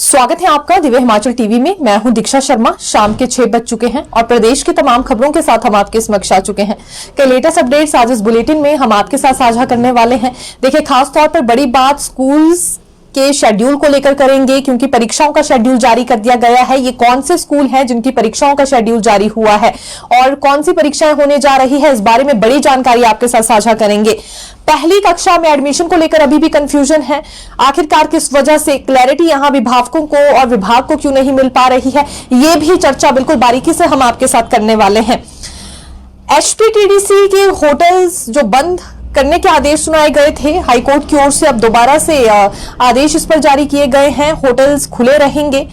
स्वागत है आपका दिव्य हिमाचल टीवी में। मैं हूं दीक्षा शर्मा। शाम के 6 बज चुके हैं और प्रदेश की तमाम खबरों के साथ हम आपके समक्ष आ चुके हैं। कई लेटेस्ट अपडेट्स आज इस बुलेटिन में हम आपके साथ साझा करने वाले हैं। देखिए, खास तौर पर बड़ी बात स्कूल्स के शेड्यूल को लेकर करेंगे, क्योंकि परीक्षाओं का शेड्यूल जारी कर दिया गया है। ये कौन से स्कूल हैं जिनकी परीक्षाओं का शेड्यूल जारी हुआ है और कौन सी परीक्षाएं होने जा रही है, इस बारे में बड़ी जानकारी आपके साथ साझा करेंगे। पहली कक्षा में एडमिशन को लेकर अभी भी कंफ्यूजन है। आखिरकार किस वजह से, क्लैरिटी यहां अभिभावकों को और विभाग को क्यों नहीं मिल पा रही है, ये भी चर्चा बिल्कुल बारीकी से हम आपके साथ करने वाले हैं। एचपीटीडीसी के होटल्स जो बंद करने के आदेश सुनाए गए थे हाईकोर्ट की ओर से, अब दोबारा से आदेश इस पर जारी किए गए हैं। होटल्स खुले रहेंगे,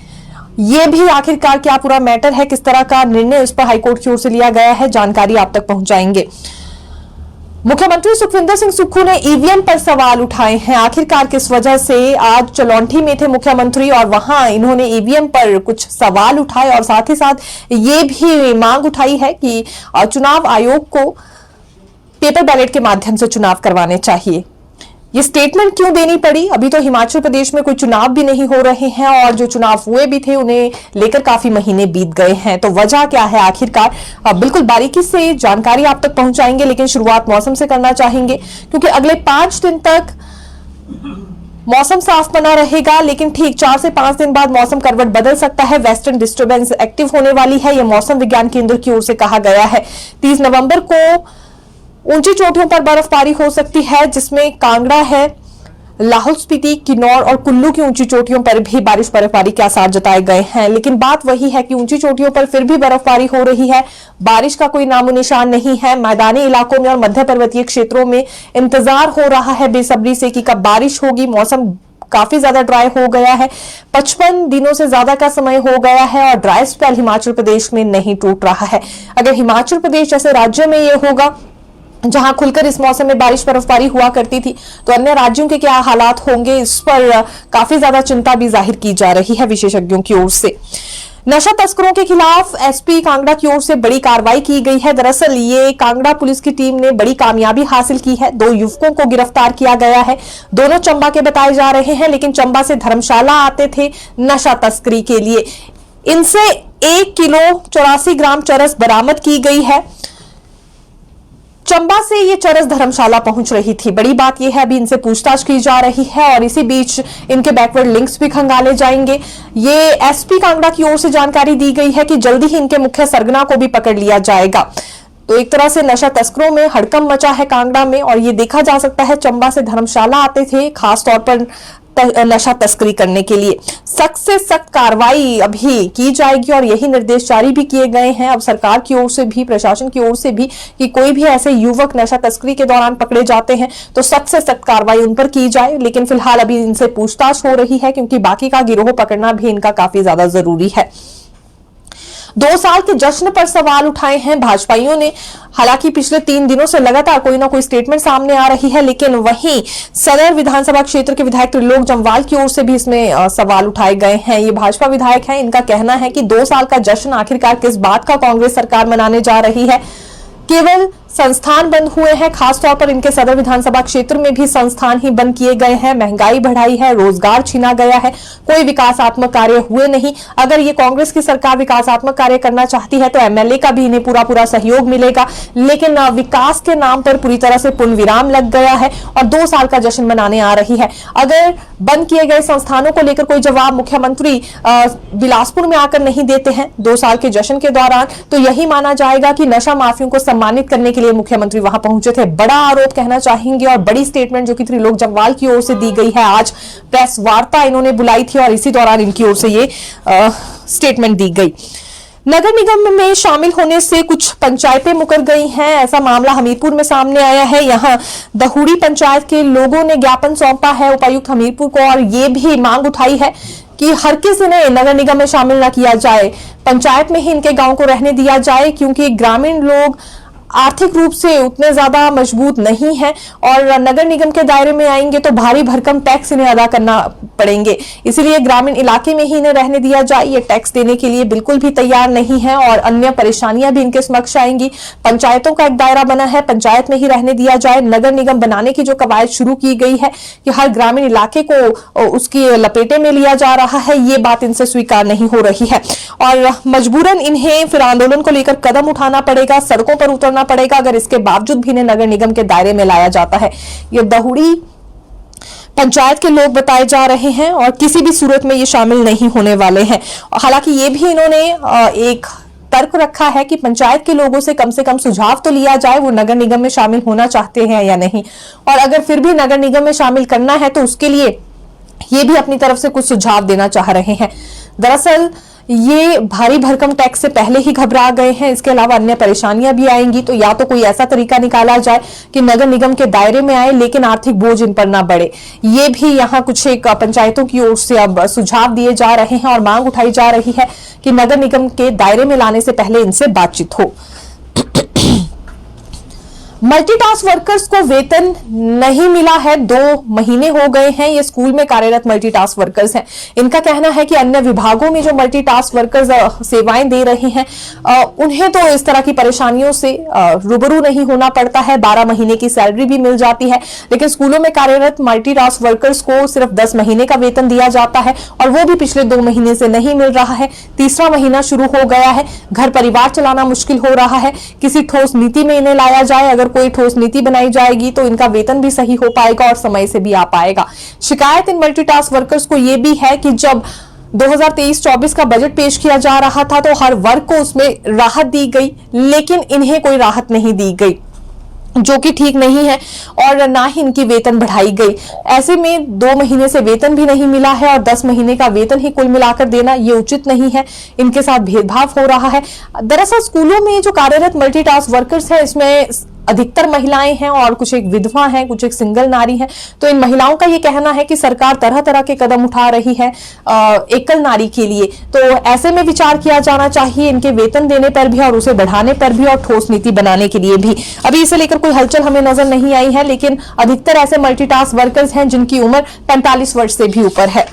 ये भी आखिरकार क्या पूरा मैटर है, किस तरह का निर्णय इस पर हाईकोर्ट की ओर से लिया गया है, जानकारी आप तक पहुंचाएंगे। मुख्यमंत्री सुखविंदर सिंह सुक्खू ने ईवीएम पर सवाल उठाए हैं। आखिरकार किस वजह से, आज चलौंठी में थे मुख्यमंत्री और वहां इन्होंने ईवीएम पर कुछ सवाल उठाए और साथ ही साथ ये भी मांग उठाई है कि चुनाव आयोग को पेपर बैलेट के माध्यम से चुनाव करवाने चाहिए। ये स्टेटमेंट क्यों देनी पड़ी? अभी तो हिमाचल प्रदेश में कोई चुनाव भी नहीं हो रहे हैं और जो चुनाव हुए भी थे उन्हें लेकर काफी महीने बीत गए हैं। तो वजह क्या है आखिरकार, बिल्कुल बारीकी से जानकारी आप तक पहुंचाएंगे। लेकिन शुरुआत मौसम से करना चाहेंगे, क्योंकि अगले 5 दिन तक मौसम साफ बना रहेगा, लेकिन ठीक 4 से 5 दिन बाद मौसम करवट बदल सकता है। वेस्टर्न डिस्टर्बेंस एक्टिव होने वाली है, यह मौसम विज्ञान केंद्र की ओर से कहा गया है। 30 नवंबर को ऊंची चोटियों पर बर्फबारी हो सकती है, जिसमें कांगड़ा है, लाहौल स्पीति, किन्नौर और कुल्लू की ऊंची चोटियों पर भी बारिश बर्फबारी के आसार जताए गए हैं। लेकिन बात वही है कि ऊंची चोटियों पर फिर भी बर्फबारी हो रही है, बारिश का कोई नामो निशान नहीं है। मैदानी इलाकों में और मध्य पर्वतीय क्षेत्रों में इंतजार हो रहा है बेसब्री से कि कब बारिश होगी। मौसम काफी ज्यादा ड्राई हो गया है, 55 दिनों से ज्यादा का समय हो गया है और ड्राई स्पेल हिमाचल प्रदेश में नहीं टूट रहा है। अगर हिमाचल प्रदेश जैसे राज्य में यह होगा जहां खुलकर इस मौसम में बारिश बर्फबारी हुआ करती थी, तो अन्य राज्यों के क्या हालात होंगे, इस पर काफी ज्यादा चिंता भी जाहिर की जा रही है विशेषज्ञों की ओर से। नशा तस्करों के खिलाफ एसपी कांगड़ा की ओर से बड़ी कार्रवाई की गई है। दरअसल ये कांगड़ा पुलिस की टीम ने बड़ी कामयाबी हासिल की है। 2 युवकों को गिरफ्तार किया गया है। दोनों चंबा के बताए जा रहे हैं, लेकिन चंबा से धर्मशाला आते थे नशा तस्करी के लिए। इनसे 1 किलो 84 ग्राम चरस बरामद की गई है। चंबा से ये चरस धर्मशाला पहुंच रही थी। बड़ी बात यह है, अभी इनसे पूछताछ की जा रही है और इसी बीच इनके बैकवर्ड लिंक्स भी खंगाले जाएंगे। ये एसपी कांगड़ा की ओर से जानकारी दी गई है कि जल्दी ही इनके मुख्य सरगना को भी पकड़ लिया जाएगा। तो एक तरह से नशा तस्करों में हड़कंप मचा है कांगड़ा में और ये देखा जा सकता है चंबा से धर्मशाला आते थे खास तौर पर नशा तस्करी करने के लिए। सख्त से सख्त कार्रवाई अभी की जाएगी और यही निर्देश जारी भी किए गए हैं अब सरकार की ओर से भी, प्रशासन की ओर से भी, कि कोई भी ऐसे युवक नशा तस्करी के दौरान पकड़े जाते हैं तो सख्त से सख्त कार्रवाई उन पर की जाए। लेकिन फिलहाल अभी इनसे पूछताछ हो रही है, क्योंकि बाकी का गिरोह पकड़ना भी इनका काफी ज्यादा जरूरी है। 2 साल के जश्न पर सवाल उठाए हैं भाजपाइयों ने। हालांकि पिछले 3 दिनों से लगातार कोई ना कोई स्टेटमेंट सामने आ रही है, लेकिन वहीं सदर विधानसभा क्षेत्र के विधायक त्रिलोक जम्वाल की ओर से भी इसमें सवाल उठाए गए हैं। ये भाजपा विधायक हैं, इनका कहना है कि 2 साल का जश्न आखिरकार किस बात का कांग्रेस सरकार मनाने जा रही है। केवल संस्थान बंद हुए हैं, खासतौर पर इनके सदर विधानसभा क्षेत्र में भी संस्थान ही बंद किए गए हैं। महंगाई बढ़ाई है, रोजगार छीना गया है, कोई विकासात्मक कार्य हुए नहीं। अगर ये कांग्रेस की सरकार विकासात्मक कार्य करना चाहती है तो एमएलए का भी इन्हें पूरा सहयोग मिलेगा, लेकिन विकास के नाम पर पूरी तरह से पूर्ण विराम लग गया है और 2 साल का जश्न मनाने आ रही है। अगर बंद किए गए संस्थानों को लेकर कोई जवाब मुख्यमंत्री बिलासपुर में आकर नहीं देते हैं 2 साल के जश्न के दौरान, तो यही माना जाएगा कि नशा माफियों को सम्मानित करने के लिए मुख्यमंत्री वहां पहुंचे थे। बड़ा आरोप कहना चाहेंगे और बड़ी स्टेटमेंट जो कि त्रिलोक जम्वाल की ओर से दी गई है। आज प्रेस वार्ता इन्होंने बुलाई थी और इसी दौरान इनकी ओर से ये स्टेटमेंट दी गई। नगर निगम में शामिल होने से कुछ पंचायतें मुकर गई हैं, ऐसा मामला हमीरपुर में सामने आया है। यहां दहुड़ी पंचायत के लोगों ने ज्ञापन सौंपा है उपायुक्त हमीरपुर को और ये भी मांग उठाई है कि हर किसी ने नगर निगम में शामिल न किया जाए, पंचायत में ही इनके गांव को रहने दिया जाए, क्योंकि ग्रामीण लोग आर्थिक रूप से उतने ज्यादा मजबूत नहीं है और नगर निगम के दायरे में आएंगे तो भारी भरकम टैक्स इन्हें अदा करना पड़ेंगे, इसीलिए ग्रामीण इलाके में ही इन्हें रहने दिया जाए। ये टैक्स देने के लिए बिल्कुल भी तैयार नहीं है और अन्य परेशानियां भी इनके समक्ष आएंगी। पंचायतों का एक दायरा बना है, पंचायत में ही रहने दिया जाए। नगर निगम बनाने की जो कवायद शुरू की गई है कि हर ग्रामीण इलाके को उसकी लपेटे में लिया जा रहा है, ये बात इनसे स्वीकार नहीं हो रही है और मजबूरन इन्हें फिर आंदोलन को लेकर कदम उठाना पड़ेगा, सड़कों पर उतरना पड़ेगा, अगर इसके बावजूद भी इन्हें नगर निगम के दायरे में लाया जाता है। ये दहुड़ी पंचायत के लोग बताए जा रहे हैं और किसी भी सूरत में ये शामिल नहीं होने वाले हैं। हालांकि ये भी इन्होंने एक तर्क रखा है कि पंचायत के लोगों से कम सुझाव तो लिया जाए, वो नगर निगम में शामिल होना चाहते हैं या नहीं, और अगर फिर भी नगर निगम में शामिल करना है तो उसके लिए ये भी अपनी तरफ से कुछ सुझाव देना चाह रहे हैं। दरअसल ये भारी भरकम टैक्स से पहले ही घबरा गए हैं, इसके अलावा अन्य परेशानियां भी आएंगी। तो या तो कोई ऐसा तरीका निकाला जाए कि नगर निगम के दायरे में आए लेकिन आर्थिक बोझ इन पर ना बढ़े। ये भी यहाँ कुछ एक पंचायतों की ओर से अब सुझाव दिए जा रहे हैं और मांग उठाई जा रही है कि नगर निगम के दायरे में लाने से पहले इनसे बातचीत हो। मल्टीटास्क वर्कर्स को वेतन नहीं मिला है, 2 महीने हो गए हैं। ये स्कूल में कार्यरत मल्टीटास्क वर्कर्स हैं। इनका कहना है कि अन्य विभागों में जो मल्टीटास्क वर्कर्स सेवाएं दे रहे हैं उन्हें तो इस तरह की परेशानियों से रूबरू नहीं होना पड़ता है, 12 महीने की सैलरी भी मिल जाती है, लेकिन स्कूलों में कार्यरत मल्टीटास्क वर्कर्स को सिर्फ 10 महीने का वेतन दिया जाता है और वो भी पिछले 2 महीने से नहीं मिल रहा है। तीसरा महीना शुरू हो गया है, घर परिवार चलाना मुश्किल हो रहा है। किसी ठोस नीति में इन्हें लाया जाए, अगर कोई ठोस नीति बनाई जाएगी तो इनका वेतन भी सही हो पाएगा और समय से भी आ पाएगा। शिकायत इन मल्टीटास्क वर्कर्स को यह भी है कि जब 2023-24 का बजट पेश किया जा रहा था तो हर वर्ग को उसमें राहत दी गई, लेकिन इन्हें कोई राहत नहीं दी गई, जो कि ठीक नहीं है, और ना ही इनकी वेतन बढ़ाई गई। ऐसे में 2 महीने से वेतन भी नहीं मिला है और 10 महीने का वेतन ही कुल मिलाकर देना ये उचित नहीं है। इनके साथ भेदभाव हो रहा है। दरअसल स्कूलों में जो कार्यरत मल्टीटास्क वर्कर्स है इसमें अधिकतर महिलाएं हैं और कुछ एक विधवा हैं, कुछ एक सिंगल नारी हैं। तो इन महिलाओं का ये कहना है कि सरकार तरह तरह के कदम उठा रही है एकल नारी के लिए, तो ऐसे में विचार किया जाना चाहिए इनके वेतन देने पर भी और उसे बढ़ाने पर भी और ठोस नीति बनाने के लिए भी। अभी इसे लेकर कोई हलचल हमें नजर नहीं आई है, लेकिन अधिकतर ऐसे मल्टीटास्क वर्कर्स हैं जिनकी उम्र 45 वर्ष से भी ऊपर है।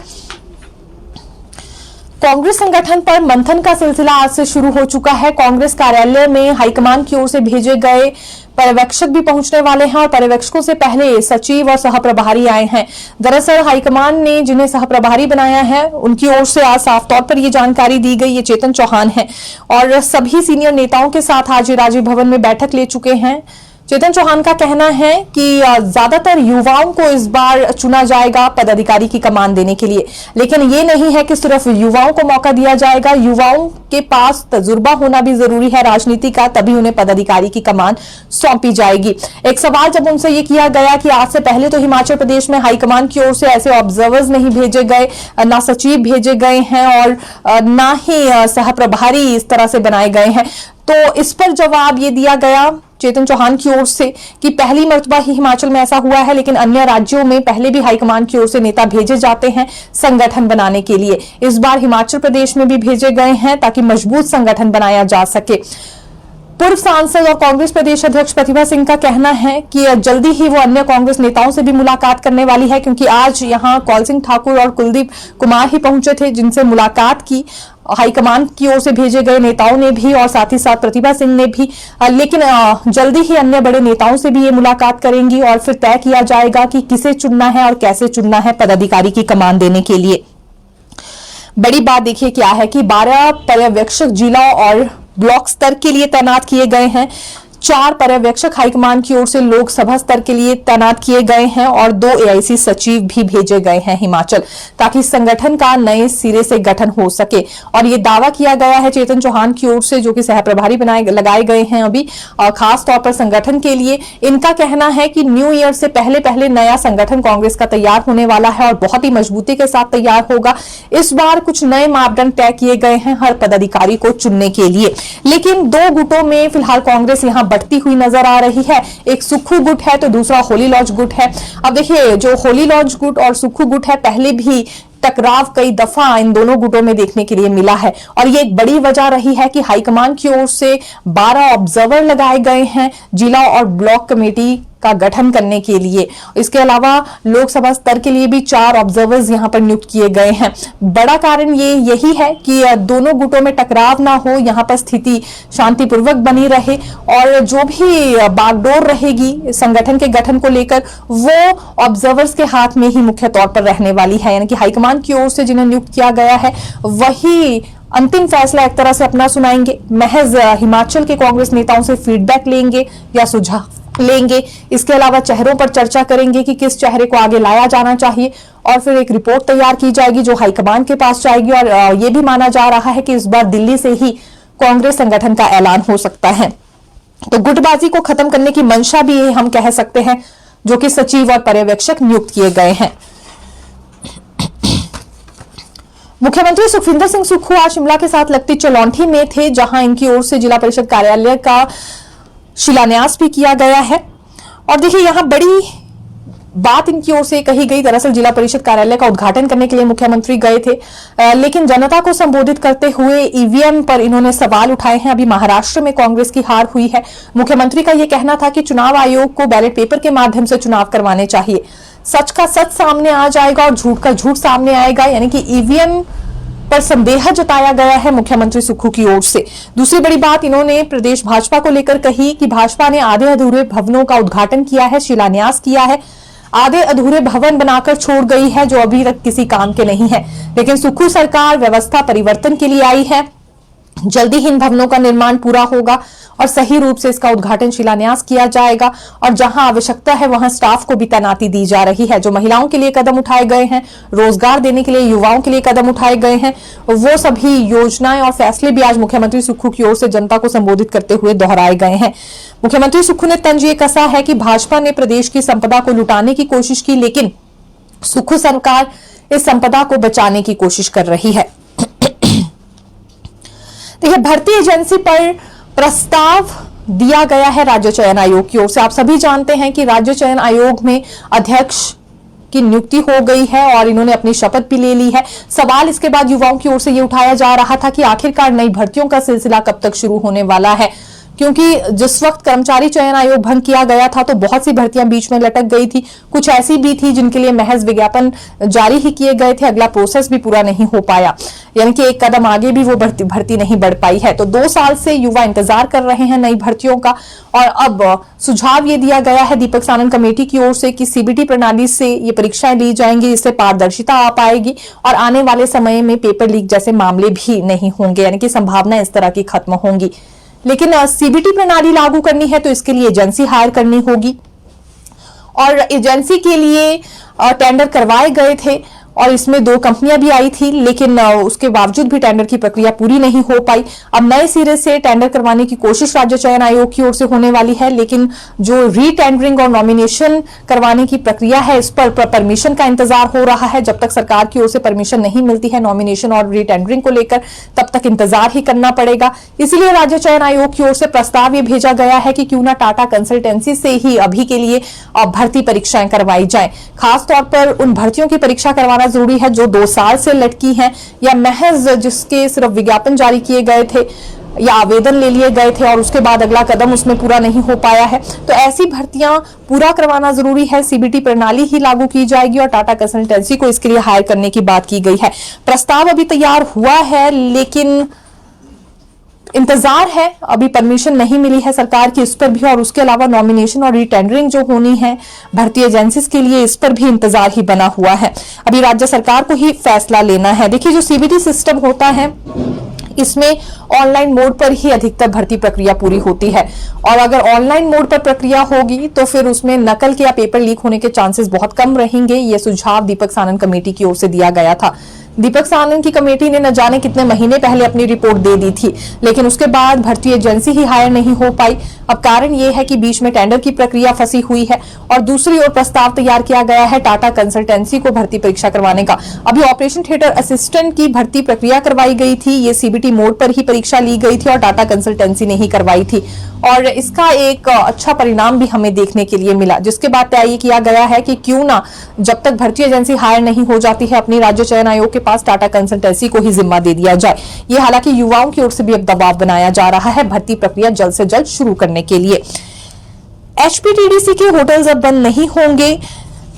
कांग्रेस संगठन पर मंथन का सिलसिला आज से शुरू हो चुका है। कांग्रेस कार्यालय में हाईकमान की ओर से भेजे गए पर्यवेक्षक भी पहुंचने वाले हैं और पर्यवेक्षकों से पहले सचिव और सहप्रभारी आए हैं। दरअसल हाईकमान ने जिन्हें सहप्रभारी बनाया है उनकी ओर से आज साफ तौर पर यह जानकारी दी गई। ये चेतन चौहान है और सभी सीनियर नेताओं के साथ आज राजीव भवन में बैठक ले चुके हैं। चेतन चौहान का कहना है कि ज्यादातर युवाओं को इस बार चुना जाएगा पदाधिकारी की कमान देने के लिए, लेकिन ये नहीं है कि सिर्फ युवाओं को मौका दिया जाएगा। युवाओं के पास तजुर्बा होना भी जरूरी है राजनीति का, तभी उन्हें पदाधिकारी की कमान सौंपी जाएगी। एक सवाल जब उनसे ये किया गया कि आज से पहले तो हिमाचल प्रदेश में हाईकमान की ओर से ऐसे ऑब्जर्वर्स नहीं भेजे गए, ना सचिव भेजे गए हैं और ना ही सहप्रभारी इस तरह से बनाए गए हैं, तो इस पर जवाब ये दिया गया चेतन चौहान की ओर से कि पहली मर्तबा ही हिमाचल में ऐसा हुआ है, लेकिन अन्य राज्यों में पहले भी हाईकमान की ओर से नेता भेजे जाते हैं संगठन बनाने के लिए। इस बार हिमाचल प्रदेश में भी भेजे गए हैं ताकि मजबूत संगठन बनाया जा सके। पूर्व सांसद और कांग्रेस प्रदेश अध्यक्ष प्रतिभा सिंह का कहना है कि जल्दी ही वो अन्य कांग्रेस नेताओं से भी मुलाकात करने वाली है, क्योंकि आज यहां कौल सिंह ठाकुर और कुलदीप कुमार ही पहुंचे थे जिनसे मुलाकात की हाईकमान की ओर से भेजे गए नेताओं ने भी और साथ ही साथ प्रतिभा सिंह ने भी, लेकिन जल्दी ही अन्य बड़े नेताओं से भी ये मुलाकात करेंगी और फिर तय किया जाएगा कि किसे चुनना है और कैसे चुनना है पदाधिकारी की कमान देने के लिए। बड़ी बात देखिए क्या है कि 12 पर्यवेक्षक जिला और ब्लॉक स्तर के लिए तैनात किए गए हैं, 4 पर्यवेक्षक हाईकमान की ओर से लोकसभा स्तर के लिए तैनात किए गए हैं और 2 एआईसी सचिव भी भेजे गए हैं हिमाचल, ताकि संगठन का नए सिरे से गठन हो सके। और ये दावा किया गया है चेतन चौहान की ओर से, जो कि सहप्रभारी लगाए गए हैं अभी खास तौर पर संगठन के लिए। इनका कहना है कि न्यू ईयर से पहले पहले नया संगठन कांग्रेस का तैयार होने वाला है और बहुत ही मजबूती के साथ तैयार होगा। इस बार कुछ नए मापदंड तय किए गए हैं हर पदाधिकारी को चुनने के लिए, लेकिन 2 गुटों में फिलहाल कांग्रेस यहां बढ़ती हुई नजर आ रही है। एक सुक्खू गुट है तो दूसरा होली लॉज गुट है। अब देखिए जो होली लॉज गुट और सुक्खू गुट है, पहले भी टकराव कई दफा इन दोनों गुटों में देखने के लिए मिला है और ये एक बड़ी वजह रही है कि हाईकमान की ओर से 12 ऑब्जर्वर लगाए गए हैं जिला और ब्लॉक कमेटी का गठन करने के लिए। इसके अलावा लोकसभा स्तर के लिए भी 4 ऑब्जर्वर्स यहां पर नियुक्त किए गए हैं। बड़ा कारण यही है कि दोनों गुटों में टकराव ना हो, यहां पर स्थिति शांतिपूर्वक बनी रहे और जो भी बागडोर रहेगी संगठन के गठन को लेकर वो ऑब्जर्वर्स के हाथ में ही मुख्य तौर पर रहने वाली है। यानी कि हाईकमान की ओर से जिन्हें नियुक्त किया गया है वही अंतिम फैसला एक तरह से अपना सुनाएंगे। महज हिमाचल के कांग्रेस नेताओं से फीडबैक लेंगे या सुझाव लेंगे। इसके अलावा चेहरों पर चर्चा करेंगे कि किस चेहरे को आगे लाया जाना चाहिए और फिर एक रिपोर्ट तैयार की जाएगी जो हाईकमान के पास जाएगी। और यह भी माना जा रहा है कि इस बार दिल्ली से ही कांग्रेस संगठन का ऐलान हो सकता है। तो गुटबाजी को खत्म करने की मंशा भी हम कह सकते हैं, जो कि सचिव और पर्यवेक्षक नियुक्त किए गए हैं। मुख्यमंत्री सुखविंदर सिंह सुक्खू आज शिमला के साथ लगती चलौंठी में थे, जहां इनकी ओर से जिला परिषद कार्यालय का शिलान्यास भी किया गया है। और देखिए यहां बड़ी बात इनकी ओर से कही गई। दरअसल जिला परिषद कार्यालय का उद्घाटन करने के लिए मुख्यमंत्री गए थे, लेकिन जनता को संबोधित करते हुए ईवीएम पर इन्होंने सवाल उठाए हैं। अभी महाराष्ट्र में कांग्रेस की हार हुई है। मुख्यमंत्री का यह कहना था कि चुनाव आयोग को बैलेट पेपर के माध्यम से चुनाव करवाने चाहिए। सच का सच सामने आ जाएगा और झूठ का झूठ सामने आएगा। यानी कि ईवीएम पर संदेह जताया गया है मुख्यमंत्री सुक्खू की ओर से। दूसरी बड़ी बात इन्होंने प्रदेश भाजपा को लेकर कही कि भाजपा ने आधे अधूरे भवनों का उद्घाटन किया है, शिलान्यास किया है, आधे अधूरे भवन बनाकर छोड़ गई है जो अभी तक किसी काम के नहीं है। लेकिन सुक्खू सरकार व्यवस्था परिवर्तन के लिए आई है। जल्दी ही इन भवनों का निर्माण पूरा होगा और सही रूप से इसका उद्घाटन शिलान्यास किया जाएगा। और जहां आवश्यकता है वहां स्टाफ को भी तैनाती दी जा रही है। जो महिलाओं के लिए कदम उठाए गए हैं, रोजगार देने के लिए युवाओं के लिए कदम उठाए गए हैं, वो सभी योजनाएं और फैसले भी आज मुख्यमंत्री सुक्खू की ओर से जनता को संबोधित करते हुए दोहराए गए हैं। मुख्यमंत्री सुक्खू ने तंज ये कसा है कि भाजपा ने प्रदेश की संपदा को लुटाने की कोशिश की, लेकिन सुक्खू सरकार इस संपदा को बचाने की कोशिश कर रही है। देखिए भर्ती एजेंसी पर प्रस्ताव दिया गया है राज्य चयन आयोग की ओर से। आप सभी जानते हैं कि राज्य चयन आयोग में अध्यक्ष की नियुक्ति हो गई है और इन्होंने अपनी शपथ भी ले ली है। सवाल इसके बाद युवाओं की ओर से ये उठाया जा रहा था कि आखिरकार नई भर्तियों का सिलसिला कब तक शुरू होने वाला है, क्योंकि जिस वक्त कर्मचारी चयन आयोग भंग किया गया था तो बहुत सी भर्तियां बीच में लटक गई थी। कुछ ऐसी भी थी जिनके लिए महज विज्ञापन जारी ही किए गए थे, अगला प्रोसेस भी पूरा नहीं हो पाया। यानी कि एक कदम आगे भी वो भर्ती नहीं बढ़ पाई है। तो 2 साल से युवा इंतजार कर रहे हैं नई भर्तियों का। और अब सुझाव ये दिया गया है दीपक सानन कमेटी की ओर से कि सीबीटी प्रणाली से ये परीक्षाएं ली जाएंगी, इससे पारदर्शिता आ पाएगी और आने वाले समय में पेपर लीक जैसे मामले भी नहीं होंगे। यानी कि संभावना इस तरह की खत्म होंगी। लेकिन सीबीटी प्रणाली लागू करनी है तो इसके लिए एजेंसी हायर करनी होगी और एजेंसी के लिए टेंडर करवाए गए थे और इसमें 2 कंपनियां भी आई थी, लेकिन उसके बावजूद भी टेंडर की प्रक्रिया पूरी नहीं हो पाई। अब नए सिरे से टेंडर करवाने की कोशिश राज्य चयन आयोग की ओर से होने वाली है, लेकिन जो रीटेंडरिंग और नॉमिनेशन करवाने की प्रक्रिया है इस पर परमिशन का इंतजार हो रहा है। जब तक सरकार की ओर से परमिशन नहीं मिलती है नॉमिनेशन और रीटेंडरिंग को लेकर, तब तक इंतजार ही करना पड़ेगा। इसीलिए राज्य चयन आयोग की ओर से प्रस्ताव ये भेजा गया है कि क्यों ना टाटा कंसल्टेंसी से ही अभी के लिए भर्ती परीक्षाएं करवाई जाए। खासतौर पर उन भर्तियों की परीक्षा करवाना जरूरी है जो 2 साल से लटकी हैं या महज जिसके सिर्फ विज्ञापन जारी किए गए थे या आवेदन ले लिए गए थे और उसके बाद अगला कदम उसमें पूरा नहीं हो पाया है। तो ऐसी भर्तियां पूरा करवाना जरूरी है। सीबीटी प्रणाली ही लागू की जाएगी और टाटा कंसल्टेंसी को इसके लिए हायर करने की बात की गई है। प्रस्ताव अभी तैयार हुआ है, लेकिन इंतजार है, अभी परमिशन नहीं मिली है सरकार की इस पर भी। और उसके अलावा नॉमिनेशन और रीटेंडरिंग जो होनी है भर्ती एजेंसीज के लिए, इस पर भी इंतजार ही बना हुआ है। अभी राज्य सरकार को ही फैसला लेना है। देखिए जो सीबीटी सिस्टम होता है इसमें ऑनलाइन मोड पर ही अधिकतर भर्ती प्रक्रिया पूरी होती है और अगर ऑनलाइन मोड पर प्रक्रिया होगी तो फिर उसमें नकल के या पेपर लीक होने के चांसेस बहुत कम रहेंगे। यह सुझाव दीपक सानन कमेटी की ओर से दिया गया था। दीपक सानन की कमेटी ने न जाने कितने महीने पहले अपनी रिपोर्ट दे दी थी, लेकिन उसके बाद भर्ती एजेंसी ही हायर नहीं हो पाई। अब कारण यह है कि बीच में टेंडर की प्रक्रिया फंसी हुई है और दूसरी ओर प्रस्ताव तैयार किया गया है टाटा कंसल्टेंसी को भर्ती परीक्षा करवाने का। अभी ऑपरेशन थिएटर असिस्टेंट की भर्ती प्रक्रिया करवाई गई थी, ये सीबीटी मोड पर ही परीक्षा ली गई थी और टाटा कंसल्टेंसी ने ही करवाई थी और इसका एक अच्छा परिणाम भी हमें देखने के लिए मिला, जिसके बाद तय किया गया है कि क्यों ना जब तक भर्ती एजेंसी हायर नहीं हो जाती है अपनी राज्य चयन आयोग के पास टाटा कंसल्टेंसी को ही जिम्मा दे दिया जाए। ये हालांकि युवाओं की ओर से भी अब दबाव बनाया जा रहा है भर्ती प्रक्रिया जल्द से जल्द शुरू करने के लिए। एचपीटीडीसी के होटल्स अब बंद नहीं होंगे।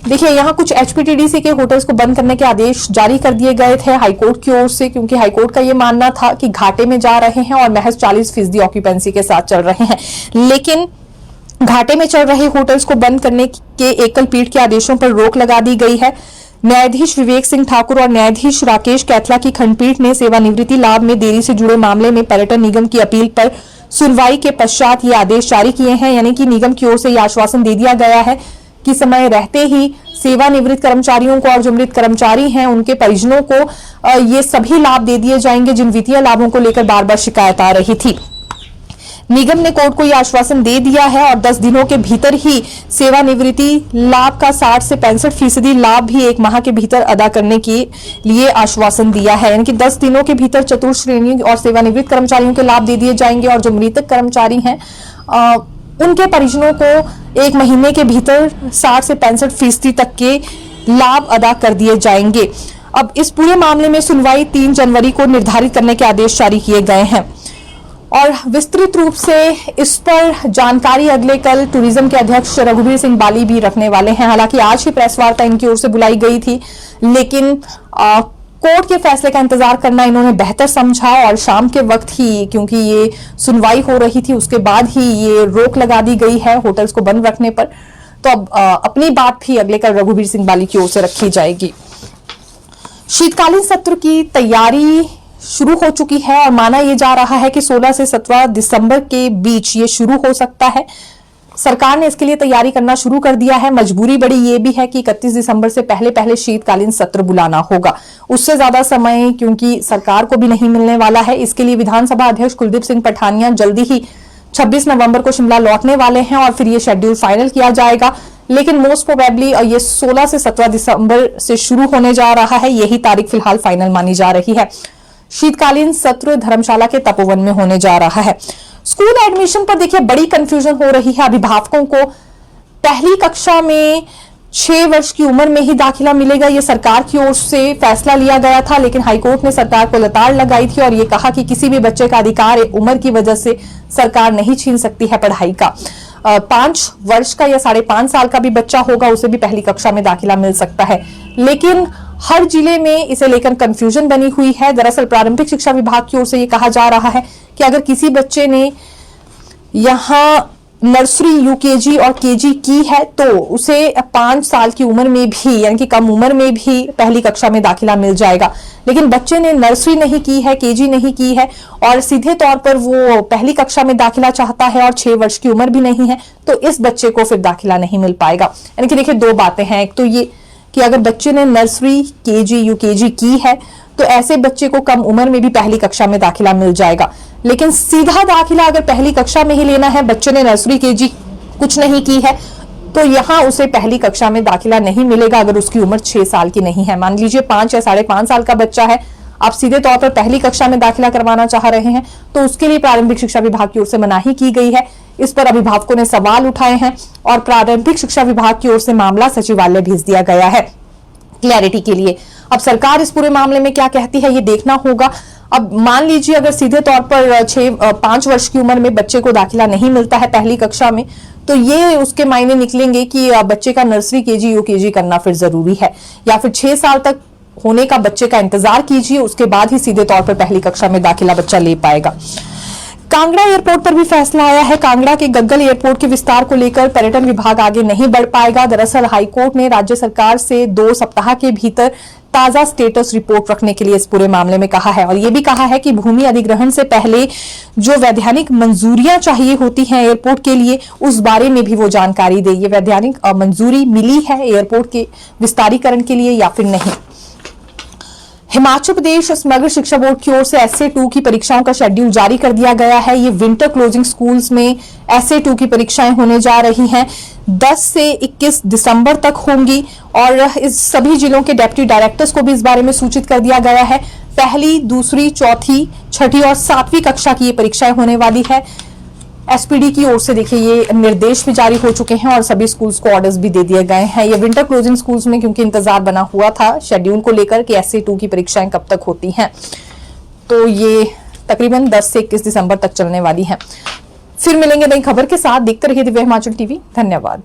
देखिए यहाँ कुछ एचपीटीडीसी के होटल्स को बंद करने के आदेश जारी कर दिए गए थे हाईकोर्ट की ओर से, क्योंकि हाईकोर्ट का ये मानना था कि घाटे में जा रहे हैं और महज 40% ऑक्यूपेंसी के साथ चल रहे हैं। लेकिन घाटे में चल रहे होटल्स को बंद करने के एकल पीठ के आदेशों पर रोक लगा दी गई है। न्यायाधीश विवेक सिंह ठाकुर और न्यायाधीश राकेश कैथला की खंडपीठ ने सेवानिवृत्ति लाभ में देरी से जुड़े मामले में पर्यटन निगम की अपील पर सुनवाई के पश्चात ये आदेश जारी किए हैं। यानी कि निगम की ओर से यह आश्वासन दे दिया गया है कि समय रहते ही सेवानिवृत्त कर्मचारियों को और जो मृत कर्मचारी हैं उनके परिजनों को ये सभी लाभ दे दिए जाएंगे जिन वित्तीय लाभों को लेकर बार बार शिकायत आ रही थी। निगम ने कोर्ट को यह आश्वासन दे दिया है और 10 दिनों के भीतर ही सेवानिवृत्ति लाभ का 60 से 65% लाभ भी 1 माह के भीतर अदा करने के लिए आश्वासन दिया है। यानी कि 10 दिनों के भीतर चतुर्थ श्रेणी और सेवानिवृत्त कर्मचारियों के लाभ दे दिए जाएंगे और जो मृतक कर्मचारी हैं उनके परिजनों को 1 महीने के भीतर 60 से 65% तक के लाभ अदा कर दिए जाएंगे। अब इस पूरे मामले में सुनवाई 3 जनवरी को निर्धारित करने के आदेश जारी किए गए हैं और विस्तृत रूप से इस पर जानकारी अगले कल टूरिज्म के अध्यक्ष रघुवीर सिंह बाली भी रखने वाले हैं। हालांकि आज ही प्रेस वार्ता इनकी ओर से बुलाई गई थी, लेकिन कोर्ट के फैसले का इंतजार करना इन्होंने बेहतर समझा और शाम के वक्त ही, क्योंकि ये सुनवाई हो रही थी, उसके बाद ही ये रोक लगा दी गई है होटल्स को बंद रखने पर। तो अब अपनी बात भी अगले कल रघुवीर सिंह बाली की ओर से रखी जाएगी। शीतकालीन सत्र की तैयारी शुरू हो चुकी है और माना यह जा रहा है कि 16 से 17 दिसंबर के बीच ये शुरू हो सकता है। सरकार ने इसके लिए तैयारी करना शुरू कर दिया है। मजबूरी बड़ी ये भी है कि 31 दिसंबर से पहले शीतकालीन सत्र बुलाना होगा। उससे ज्यादा समय क्योंकि सरकार को भी नहीं मिलने वाला है। इसके लिए विधानसभा अध्यक्ष कुलदीप सिंह पठानिया जल्दी ही 26 नवंबर को शिमला लौटने वाले हैं और फिर ये शेड्यूल फाइनल किया जाएगा। लेकिन मोस्ट प्रोबेबली ये 16 से 17 दिसंबर से शुरू होने जा रहा है। यही तारीख फिलहाल फाइनल मानी जा रही है। शीतकालीन सत्र धर्मशाला के तपोवन में होने जा रहा है। स्कूल एडमिशन पर देखिए बड़ी कंफ्यूजन हो रही है। अभिभावकों को पहली कक्षा में 6 वर्ष की उम्र में ही दाखिला मिलेगा, ये सरकार की ओर से फैसला लिया गया था, लेकिन हाईकोर्ट ने सरकार को लताड़ लगाई थी और ये कहा कि किसी भी बच्चे का अधिकार उम्र की वजह से सरकार नहीं छीन सकती है पढ़ाई का। 5 वर्ष का या 5.5 साल का भी बच्चा होगा, उसे भी पहली कक्षा में दाखिला मिल सकता है। लेकिन हर जिले में इसे लेकर कंफ्यूजन बनी हुई है। दरअसल प्रारंभिक शिक्षा विभाग की ओर से ये कहा जा रहा है कि अगर किसी बच्चे ने यहां नर्सरी, यूकेजी और केजी की है तो उसे 5 साल की उम्र में भी, यानी कि कम उम्र में भी पहली कक्षा में दाखिला मिल जाएगा। लेकिन बच्चे ने नर्सरी नहीं की है, केजी नहीं की है और सीधे तौर पर वो पहली कक्षा में दाखिला चाहता है और 6 वर्ष की उम्र भी नहीं है, तो इस बच्चे को फिर दाखिला नहीं मिल पाएगा। यानी कि देखिए 2 बातें हैं। एक तो ये कि अगर बच्चे ने नर्सरी, केजी, यूकेजी की है तो ऐसे बच्चे को कम उम्र में भी पहली कक्षा में दाखिला मिल जाएगा। लेकिन सीधा दाखिला अगर पहली कक्षा में ही लेना है, बच्चे ने नर्सरी, केजी कुछ नहीं की है, तो यहां उसे पहली कक्षा में दाखिला नहीं मिलेगा अगर उसकी उम्र 6 साल की नहीं है। मान लीजिए 5 या 5.5 साल का बच्चा है, आप सीधे तौर पर पहली कक्षा में दाखिला करवाना चाह रहे हैं, तो उसके लिए प्रारंभिक शिक्षा विभाग की ओर से मनाही की गई है। इस पर अभिभावकों ने सवाल उठाए हैं और प्रारंभिक शिक्षा विभाग की ओर से मामला सचिवालय भेज दिया गया है क्लैरिटी के लिए। अब सरकार इस पूरे मामले में क्या कहती है ये देखना होगा। अब मान लीजिए अगर सीधे तौर पर 5 वर्ष की उम्र में बच्चे को दाखिला नहीं मिलता है पहली कक्षा में, तो ये उसके मायने निकलेंगे कि बच्चे का नर्सरी, केजी, यूकेजी करना फिर जरूरी है, या फिर 6 साल तक होने का बच्चे का इंतजार कीजिए, उसके बाद ही सीधे तौर पर पहली कक्षा में दाखिला बच्चा ले पाएगा। कांगड़ा एयरपोर्ट पर भी फैसला आया है। कांगड़ा के गग्गल एयरपोर्ट के विस्तार को लेकर पर्यटन विभाग आगे नहीं बढ़ पाएगा। दरअसल हाईकोर्ट ने राज्य सरकार से 2 सप्ताह के भीतर ताजा स्टेटस रिपोर्ट रखने के लिए इस पूरे मामले में कहा है और यह भी कहा है कि भूमि अधिग्रहण से पहले जो वैधानिक मंजूरियां चाहिए होती हैं एयरपोर्ट के लिए, उस बारे में भी वो जानकारी दे। ये वैधानिक मंजूरी मिली है एयरपोर्ट के विस्तारीकरण के लिए या फिर नहीं। हिमाचल प्रदेश समग्र शिक्षा बोर्ड की ओर से SA2 की परीक्षाओं का शेड्यूल जारी कर दिया गया है। ये विंटर क्लोजिंग स्कूल्स में SA2 की परीक्षाएं होने जा रही हैं। 10 से 21 दिसंबर तक होंगी और इस सभी जिलों के डेप्यूटी डायरेक्टर्स को भी इस बारे में सूचित कर दिया गया है। पहली, दूसरी, चौथी, छठी और 7वीं कक्षा की ये परीक्षाएं होने वाली है। SPD की ओर से देखिए ये निर्देश भी जारी हो चुके हैं और सभी स्कूल्स को ऑर्डर्स भी दे दिए गए हैं। ये विंटर क्लोजिंग स्कूल्स में क्योंकि इंतजार बना हुआ था शेड्यूल को लेकर कि SA2 की परीक्षाएं कब तक होती हैं, तो ये तकरीबन 10 से 21 दिसंबर तक चलने वाली हैं। फिर मिलेंगे नई खबर के साथ। देखते रहिए दिव्य हिमाचल टीवी। धन्यवाद।